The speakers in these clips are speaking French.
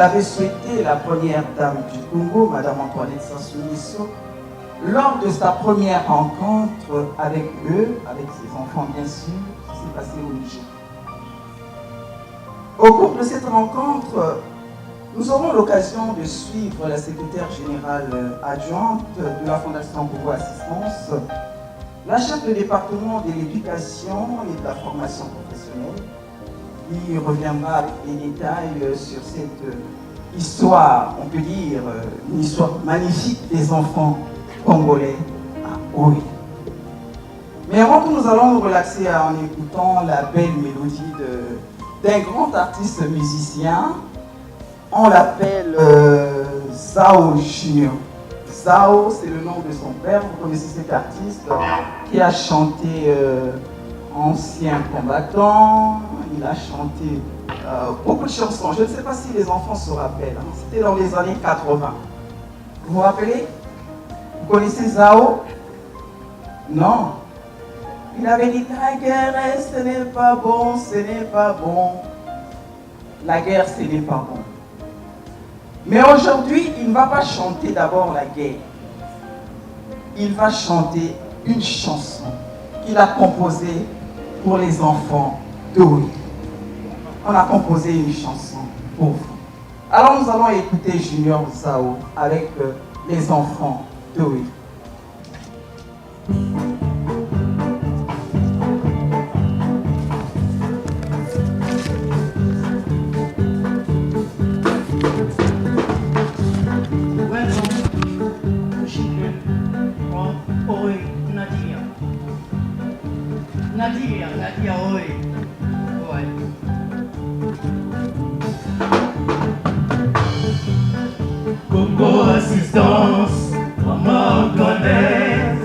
l'avait souhaité la première dame du Congo, Madame Antoinette Sassou Nguesso, lors de sa première rencontre avec eux, avec ses enfants bien sûr, qui s'est passé au Niger. Au cours de cette rencontre, nous aurons l'occasion de suivre la secrétaire générale adjointe de la Fondation Congo Assistance, la chef de département de l'éducation et de la formation professionnelle, qui reviendra avec des détails sur cette histoire, on peut dire, une histoire magnifique des enfants congolais à Oï. Mais avant que nous allons nous relaxer en écoutant la belle mélodie d'un grand artiste musicien, on l'appelle Zao Junior. Zao, c'est le nom de son père. Vous connaissez cet artiste qui a chanté ancien combattant, il a chanté beaucoup de chansons. Je ne sais pas si les enfants se rappellent. Hein. C'était dans les années 80. Vous vous rappelez? Vous connaissez Zao? Non. Il avait dit la guerre, ce n'est pas bon, ce n'est pas bon. La guerre, ce n'est pas bon. Mais aujourd'hui, il ne va pas chanter d'abord la guerre. Il va chanter une chanson qu'il a composée pour les enfants d'Oï. On a composé une chanson pour vous. Alors nous allons écouter Junior Zao avec les enfants d'Oï. Nadia, oi. Ouais. Congo Assistance, maman connaît.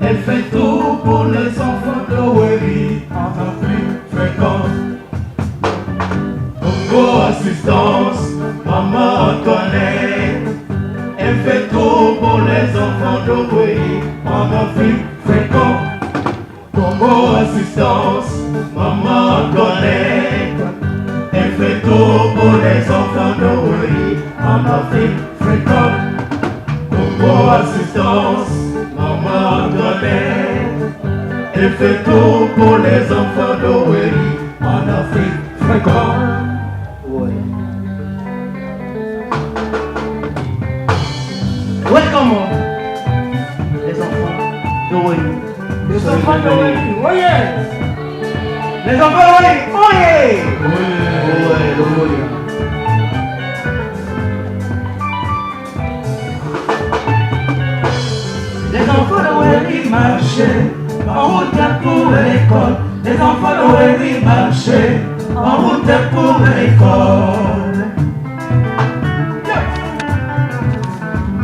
Elle fait tout pour les enfants de Wéry en Afrique fréquente. Congo Assistance, maman connaît. Elle fait tout pour les enfants de Wéry en Afrique fréquente. Congo Assistance, maman connaît. Elle fait tout pour les enfants de Wéry en Afrique fréquente. Congo Assistance, maman connaît. Elle fait tout pour les enfants de Wéry en Afrique fréquente. Ouais. Welcome, les enfants de Wéry. Les enfants de Wéry, voyez. Les enfants de Wéry, voyez. Oui. Les enfants de Wéry marchaient en route pour l'école. Les enfants de Wéry marchaient en route pour l'école.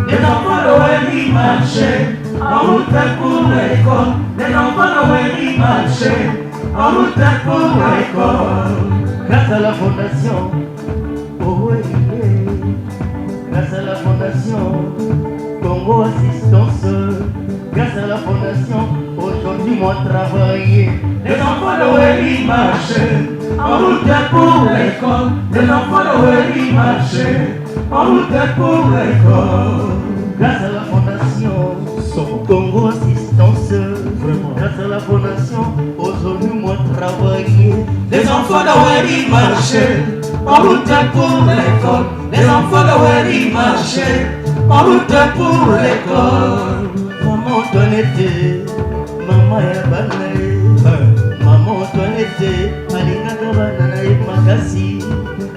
Les enfants de Wéry marchaient en route pour l'école. Les enfants de Wéry marchaient en route pour l'école. Grâce à la fondation, oh oui, grâce à la fondation Congo Assistance, grâce à la fondation, aujourd'hui moi travailler. Les enfants de Wéry marchaient en route pour l'école. Les enfants de Wéry marchaient en route pour l'école. Grâce à la fondation Congo Assistance, grâce à la fondation, aujourd'hui moi travailler. Les enfants de Wéry marchaient en route pour l'école. Les enfants de Wéry marchaient en route pour l'école. Maman Antoinette, maman Yabanae, maman Antoinette, alingaka bana makasi.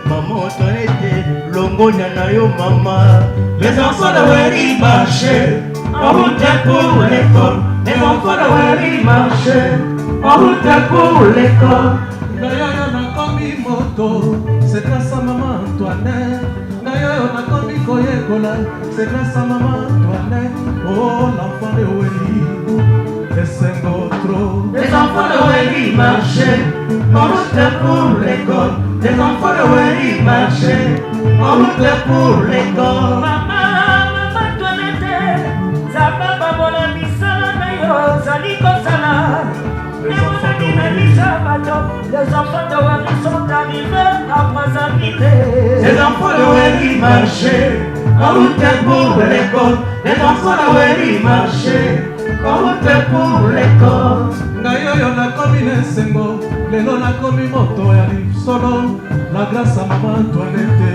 Maman Antoinette, longo nyanayo mama. Les enfants de Wéry marchaient en route pour l'école. Les enfants de Wéry marchaient en route pour l'école. D'ailleurs, on a commis moto, c'est grâce à maman Antoinette. D'ailleurs, on a commis Koyekola, c'est grâce à maman Antoinette. Oh, l'enfant de Wéry, les cinq trop. Les enfants de Wéry marchaient en route pour l'école. Les enfants de Wéry marchaient en route pour l'école. Les enfants de Wéry sont arrivés après Les enfants de Wéry marchaient en route pour l'école. Les enfants de Wéry marchaient en route pour l'école. Ngayoyo nakomi nesengo, lelo nakomi moto ya lisolo. La grâce à maman Antoinette.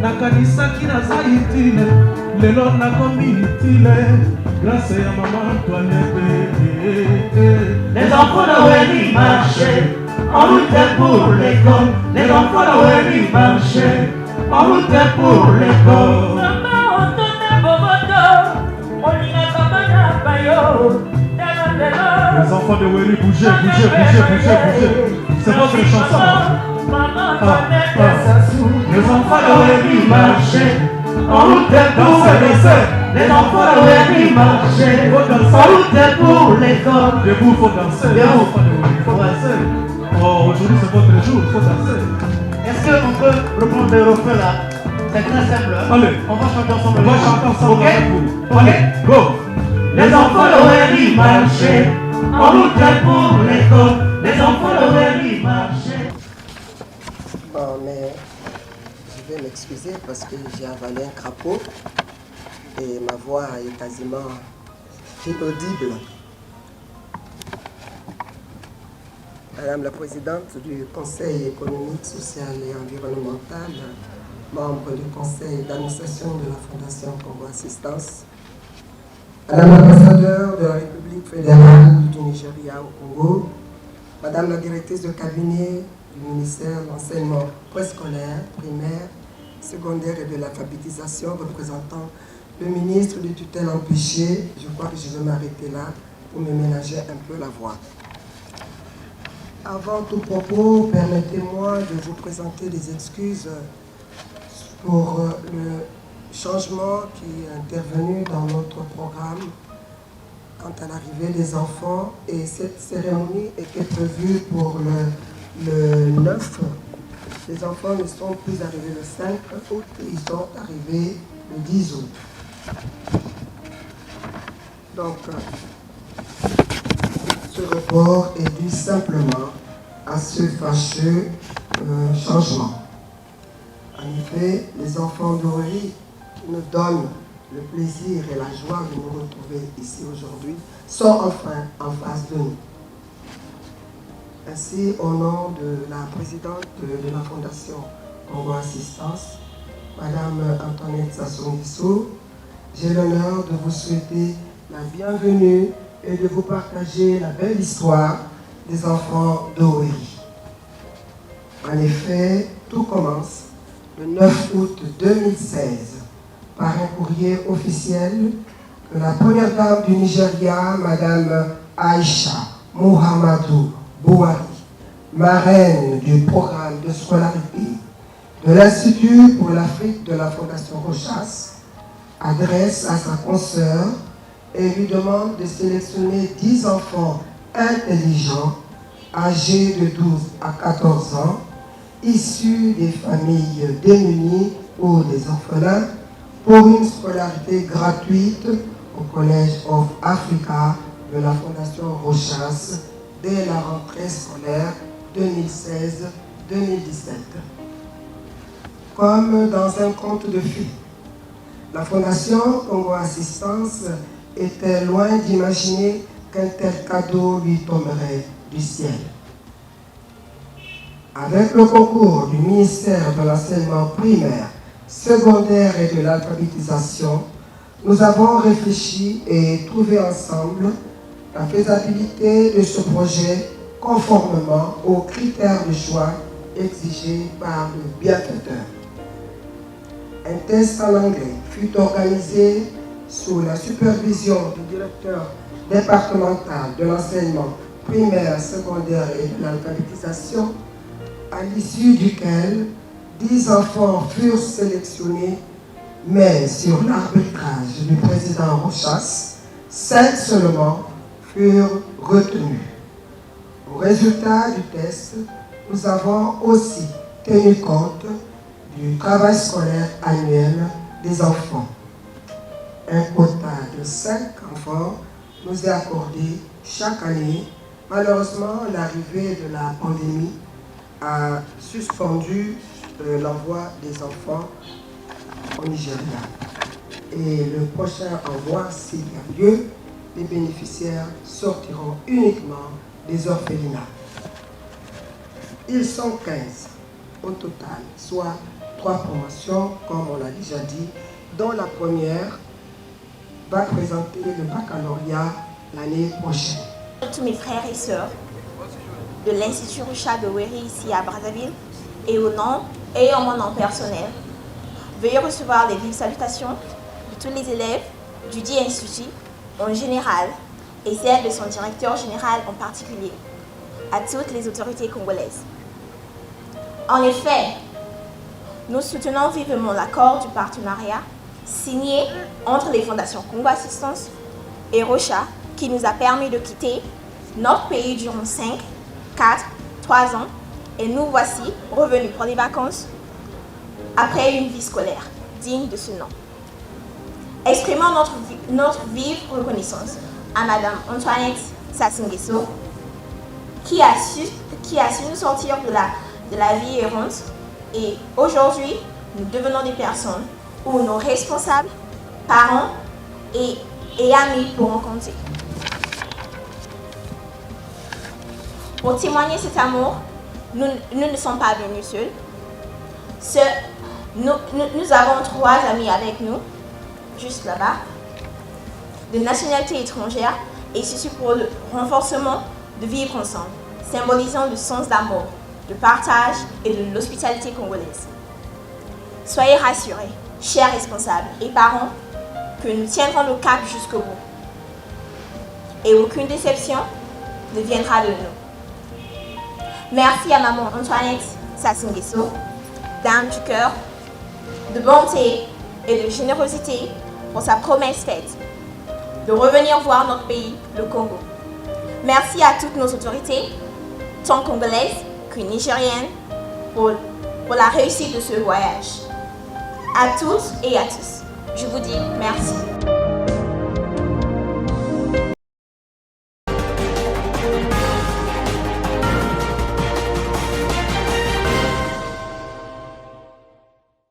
Nakanisaki naza utile, lelo nakomi utile. Grâce à maman Antoinette. Les enfants de Wéry marchaient en route pour l'école. Les enfants de Wéry marchaient en route pour l'école. Les enfants de Wéry, bougez, bougez, bougez, bougez, bougez. C'est votre chanson. Les enfants de Wéry marchaient en route pour l'école. Les enfants de Wéry marchaient en route pour l'école. Debout, il faut danser. Il faut danser. Oh, aujourd'hui c'est votre jour, il faut danser. Est-ce qu'on peut reprendre le refrain là? C'est très simple. Allez. On va chanter ensemble. On va chanter ensemble avec vous. Ok. Allez, go. Les enfants de Wéry marchaient en route pour l'école. Les enfants de Wéry marchaient. Bon, mais je vais m'excuser parce que j'ai avalé un crapaud et ma voix est quasiment inaudible. Madame la Présidente du Conseil économique, social et environnemental, membre du Conseil d'administration de la Fondation Congo Assistance, Madame l'ambassadeur de la République fédérale du Nigeria au Congo, Madame la directrice de cabinet du ministère de l'enseignement préscolaire, primaire, secondaire et de l'alphabétisation, représentant le ministre du tutelle empêché, je crois que je vais m'arrêter là pour me ménager un peu la voix. Avant tout propos, permettez-moi de vous présenter des excuses pour le changement qui est intervenu dans notre programme quant à l'arrivée des enfants. Et cette cérémonie était prévue pour le 9. Les enfants ne sont plus arrivés le 5 août, ils sont arrivés le 10 août. Donc, ce report est dû simplement à ce fâcheux changement. En effet, les enfants d'Ori qui nous donnent le plaisir et la joie de nous retrouver ici aujourd'hui sont enfin en face de nous. Ainsi, au nom de la présidente de la Fondation Congo Assistance, Madame Antoinette Sassou Nguesso, j'ai l'honneur de vous souhaiter la bienvenue et de vous partager la belle histoire des enfants d'Oeri. En effet, tout commence le 9 août 2016 par un courrier officiel que la première dame du Nigeria, Madame Aïcha Muhammadu Buhari, marraine du programme de scolarité de l'Institut pour l'Afrique de la Fondation Rochas, adresse à sa consoeur et lui demande de sélectionner 10 enfants intelligents âgés de 12 à 14 ans, issus des familles démunies ou des orphelins, pour une scolarité gratuite au College of Africa de la Fondation Rochas dès la rentrée scolaire 2016-2017. Comme dans un conte de fées, la Fondation Congo Assistance était loin d'imaginer qu'un tel cadeau lui tomberait du ciel. Avec le concours du ministère de l'enseignement primaire, secondaire et de l'alphabétisation, nous avons réfléchi et trouvé ensemble la faisabilité de ce projet conformément aux critères de choix exigés par le bienfaiteur. Un test en anglais fut organisé sous la supervision du directeur départemental de l'enseignement primaire, secondaire et de l'alphabétisation, à l'issue duquel 10 enfants furent sélectionnés, mais sur l'arbitrage du président Rochas, 5 seulement furent retenus. Au résultat du test, nous avons aussi tenu compte du travail scolaire annuel des enfants. Un quota de 5 enfants nous est accordé chaque année. Malheureusement, l'arrivée de la pandémie a suspendu l'envoi des enfants au Nigeria. Et le prochain envoi, s'il y a lieu, les bénéficiaires sortiront uniquement des orphelinats. Ils sont 15 au total, soit 3 promotions, comme on l'a déjà dit, dont la première va présenter le baccalauréat l'année prochaine. Tous mes frères et sœurs de l'Institut Rocha de Weri ici à Brazzaville et au nom et en mon nom personnel, veuillez recevoir les vives salutations de tous les élèves du dit institut en général et celles de son directeur général en particulier, à toutes les autorités congolaises. En effet, nous soutenons vivement l'accord du partenariat signé entre les fondations Congo Assistance et Rocha qui nous a permis de quitter notre pays durant 5, 4, 3 ans et nous voici revenus pour les vacances après une vie scolaire digne de ce nom. Exprimons notre vive reconnaissance à Madame Antoinette Sassou Nguesso qui a su nous sortir de la vie errante et aujourd'hui nous devenons des personnes où nos responsables, parents et amis pourront compter. Pour témoigner cet amour, nous ne sommes pas venus seuls. Nous avons 3 amis avec nous, juste là-bas, de nationalité étrangère, et ceci pour le renforcement de vivre ensemble, symbolisant le sens d'amour, de partage et de l'hospitalité congolaise. Soyez rassurés, chers responsables et parents, que nous tiendrons le cap jusqu'au bout. Et aucune déception ne viendra de nous. Merci à Maman Antoinette Sassou Nguesso, dame du cœur, de bonté et de générosité pour sa promesse faite de revenir voir notre pays, le Congo. Merci à toutes nos autorités, tant congolaises que nigériennes, pour la réussite de ce voyage. À toutes et à tous, je vous dis merci.